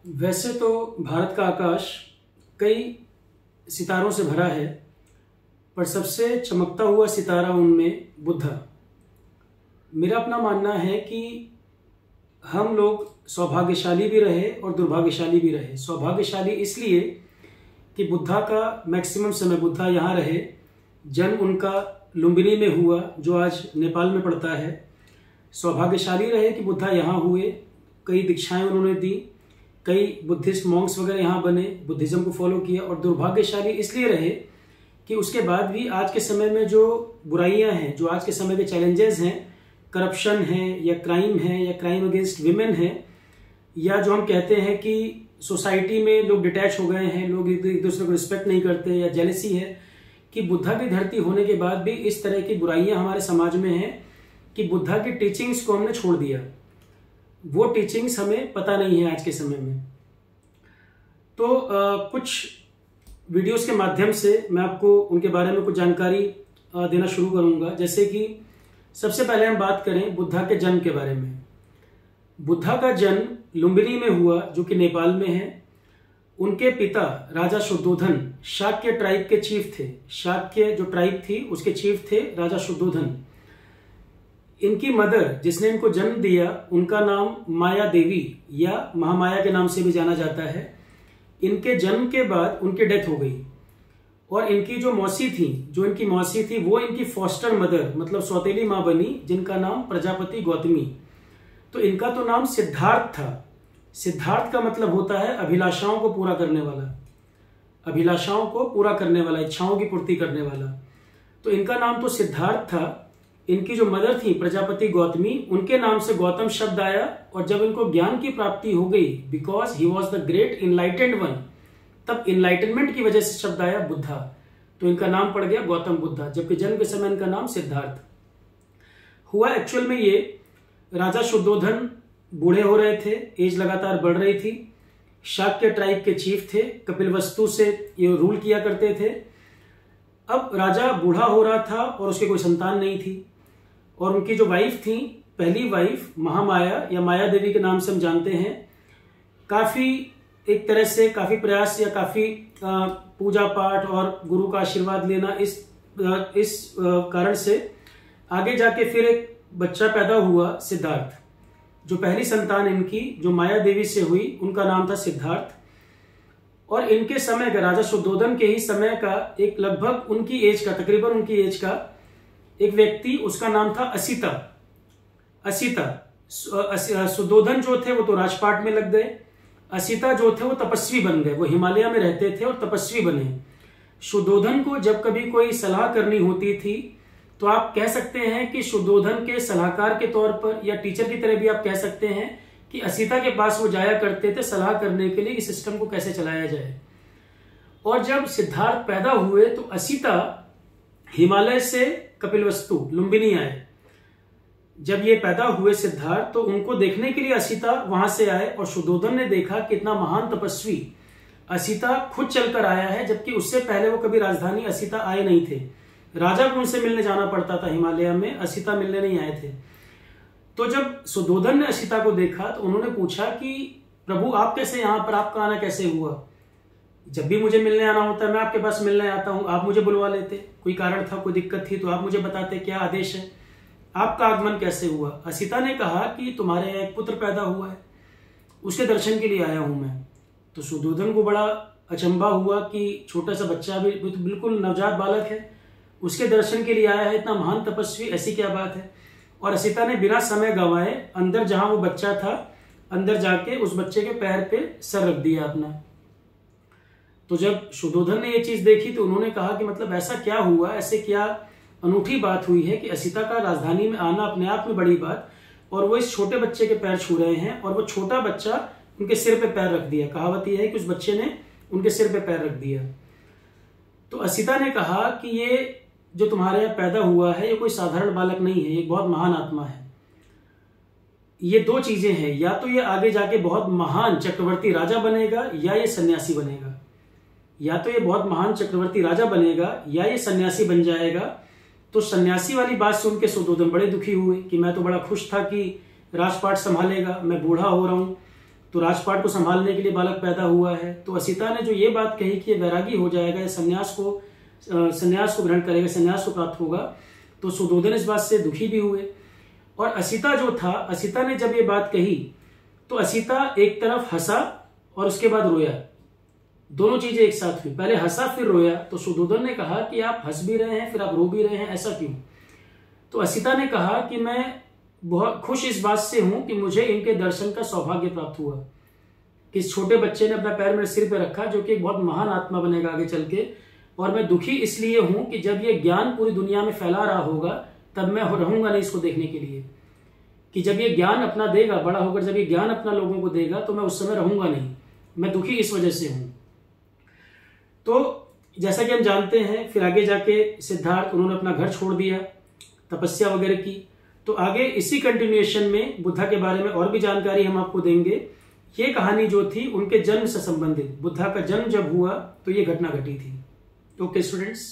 वैसे तो भारत का आकाश कई सितारों से भरा है, पर सबसे चमकता हुआ सितारा उनमें बुद्धा। मेरा अपना मानना है कि हम लोग सौभाग्यशाली भी रहे और दुर्भाग्यशाली भी रहे। सौभाग्यशाली इसलिए कि बुद्धा का मैक्सिमम समय बुद्धा यहाँ रहे, जन्म उनका लुम्बिनी में हुआ जो आज नेपाल में पड़ता है। सौभाग्यशाली रहे कि बुद्धा यहाँ हुए, कई दीक्षाएं उन्होंने दी, कई बुद्धिस्ट मॉन्क्स वगैरह यहाँ बने, बुद्धिज्म को फॉलो किया। और दुर्भाग्यशाली इसलिए रहे कि उसके बाद भी आज के समय में जो बुराइयां हैं, जो आज के समय के चैलेंजेस हैं, करप्शन है या क्राइम अगेंस्ट विमेन है, या जो हम कहते हैं कि सोसाइटी में लोग डिटैच हो गए हैं, लोग एक दूसरे को रिस्पेक्ट नहीं करते, या जेलसी है, कि बुद्धा की धरती होने के बाद भी इस तरह की बुराइयां हमारे समाज में हैं कि बुद्धा की टीचिंग्स को हमने छोड़ दिया। वो टीचिंग्स हमें पता नहीं है आज के समय में। तो कुछ वीडियोस के माध्यम से मैं आपको उनके बारे में कुछ जानकारी देना शुरू करूंगा। जैसे कि सबसे पहले हम बात करें बुद्धा के जन्म के बारे में। बुद्धा का जन्म लुम्बिनी में हुआ, जो कि नेपाल में है। उनके पिता राजा शुद्धोधन शाक्य ट्राइब के चीफ थे। शाक्य जो ट्राइब थी उसके चीफ थे राजा शुद्धोधन। इनकी मदर जिसने इनको जन्म दिया, उनका नाम माया देवी या महामाया के नाम से भी जाना जाता है। इनके जन्म के बाद उनकी डेथ हो गई, और इनकी जो मौसी थी वो इनकी फॉस्टर मदर मतलब सौतेली माँ बनी, जिनका नाम प्रजापति गौतमी। तो इनका तो नाम सिद्धार्थ था। सिद्धार्थ का मतलब होता है अभिलाषाओं को पूरा करने वाला, अभिलाषाओं को पूरा करने वाला, इच्छाओं की पूर्ति करने वाला। तो इनका नाम तो सिद्धार्थ था। इनकी जो मदर थी प्रजापति गौतमी, उनके नाम से गौतम शब्द आया। और जब इनको ज्ञान की प्राप्ति हो गई, because he was the great enlightened one, तब इनलाइटनमेंट की वजह से शब्द आया बुद्धा। तो इनका नाम पड़ गया गौतम बुद्धा, जबकि जन्म के समय इनका नाम सिद्धार्थ हुआ। एक्चुअल में ये राजा शुद्धोधन बूढ़े हो रहे थे, एज लगातार बढ़ रही थी। शाक्य ट्राइब के चीफ थे, कपिलवस्तु से ये रूल किया करते थे। अब राजा बूढ़ा हो रहा था और उसके कोई संतान नहीं थी। और उनकी जो वाइफ थी, पहली वाइफ महामाया या माया देवी के नाम से हम जानते हैं, काफी एक तरह से काफी प्रयास या काफी पूजा पाठ और गुरु का आशीर्वाद लेना, इस कारण से आगे जाके फिर एक बच्चा पैदा हुआ सिद्धार्थ। जो पहली संतान इनकी जो माया देवी से हुई, उनका नाम था सिद्धार्थ। और इनके समय का, राजा शुद्धोधन के ही समय का, एक लगभग उनकी एज का, तकरीबन उनकी एज का एक व्यक्ति, उसका नाम था असिता। शुद्धोधन जो थे वो तो राजपाट में लग गए। असिता जो थे वो तपस्वी बन गए, वो हिमालय में रहते थे और तपस्वी बने। शुद्धोधन को जब कभी कोई सलाह करनी होती थी, तो आप कह सकते हैं कि शुद्धोधन के सलाहकार के तौर पर या टीचर की तरह भी आप कह सकते हैं कि असिता के पास वो जाया करते थे सलाह करने के लिए कि सिस्टम को कैसे चलाया जाए। और जब सिद्धार्थ पैदा हुए तो असिता हिमालय से कपिलवस्तु लुम्बिनी आए। जब ये पैदा हुए सिद्धार्थ, तो उनको देखने के लिए असिता वहां से आए। और शुद्धोधन ने देखा कि इतना महान तपस्वी असिता खुद चलकर आया है, जबकि उससे पहले वो कभी राजधानी असिता आए नहीं थे। राजा को उनसे मिलने जाना पड़ता था हिमालय में, असिता मिलने नहीं आए थे। तो जब शुद्धोधन ने असिता को देखा तो उन्होंने पूछा कि प्रभु आप कैसे यहाँ पर, आपका आना कैसे हुआ? जब भी मुझे मिलने आना होता है मैं आपके पास मिलने आता हूं, आप मुझे बुलवा लेते। कोई कारण था, कोई दिक्कत थी तो आप मुझे बताते क्या आदेश है, आपका आगमन कैसे हुआ? असिता ने कहा कि तुम्हारे यहाँ एक पुत्र पैदा हुआ है, उसके दर्शन के लिए आया हूं मैं। तो शुद्धोधन को बड़ा अचंभा हुआ कि छोटा सा बच्चा भी, बिल्कुल नवजात बालक है, उसके दर्शन के लिए आया है, इतना महान तपस्वी, ऐसी क्या बात है? और असिता ने बिना समय गंवाए अंदर जहां वो बच्चा था, अंदर जाके उस बच्चे के पैर पे सर रख दिया अपना। तो जब शुद्धोधन ने ये चीज देखी तो उन्होंने कहा कि मतलब ऐसा क्या हुआ, ऐसे क्या अनूठी बात हुई है कि असिता का राजधानी में आना अपने आप में बड़ी बात, और वो इस छोटे बच्चे के पैर छू रहे हैं, और वो छोटा बच्चा उनके सिर पे पैर रख दिया। कहावत यह है कि उस बच्चे ने उनके सिर पे पैर रख दिया। तो असिता ने कहा कि ये जो तुम्हारे यहाँ पैदा हुआ है, ये कोई साधारण बालक नहीं है, ये बहुत महान आत्मा है। ये दो चीजें हैं, या तो ये आगे जाके बहुत महान चक्रवर्ती राजा बनेगा, या ये सन्यासी बनेगा। या तो ये बहुत महान चक्रवर्ती राजा बनेगा, या ये सन्यासी बन जाएगा। तो सन्यासी वाली बात सुन के शुद्धोधन बड़े दुखी हुए कि मैं तो बड़ा खुश था कि राजपाट संभालेगा, मैं बूढ़ा हो रहा हूं, तो राजपाट को संभालने के लिए बालक पैदा हुआ है। तो असिता ने जो ये बात कही कि ये वैरागी हो जाएगा, संन्यास को ग्रहण करेगा, संन्यास को प्राप्त होगा, तो सुधोधन इस बात से दुखी भी हुए। और असिता जो था, असिता ने जब ये बात कही तो असिता एक तरफ हंसा और उसके बाद रोया, दोनों चीजें एक साथ हुई। पहले हंसा फिर रोया। तो सुधोधन ने कहा कि आप हंस भी रहे हैं फिर आप रो भी रहे हैं, ऐसा क्यों? तो असिता ने कहा कि मैं बहुत खुश इस बात से हूं कि मुझे इनके दर्शन का सौभाग्य प्राप्त हुआ, कि इस छोटे बच्चे ने अपना पैर मेरे सिर पे रखा, जो कि एक बहुत महान आत्मा बनेगा आगे चल के। और मैं दुखी इसलिए हूं कि जब ये ज्ञान पूरी दुनिया में फैला रहा होगा तब मैं रहूंगा नहीं इसको देखने के लिए, कि जब ये ज्ञान अपना देगा, बड़ा होकर जब ये ज्ञान अपना लोगों को देगा तो मैं उस समय रहूंगा नहीं, मैं दुखी इस वजह से हूं। तो जैसा कि हम जानते हैं, फिर आगे जाके सिद्धार्थ, उन्होंने अपना घर छोड़ दिया, तपस्या वगैरह की। तो आगे इसी कंटिन्यूएशन में बुद्धा के बारे में और भी जानकारी हम आपको देंगे। ये कहानी जो थी उनके जन्म से संबंधित, बुद्धा का जन्म जब हुआ तो ये घटना घटी थी। Okay students.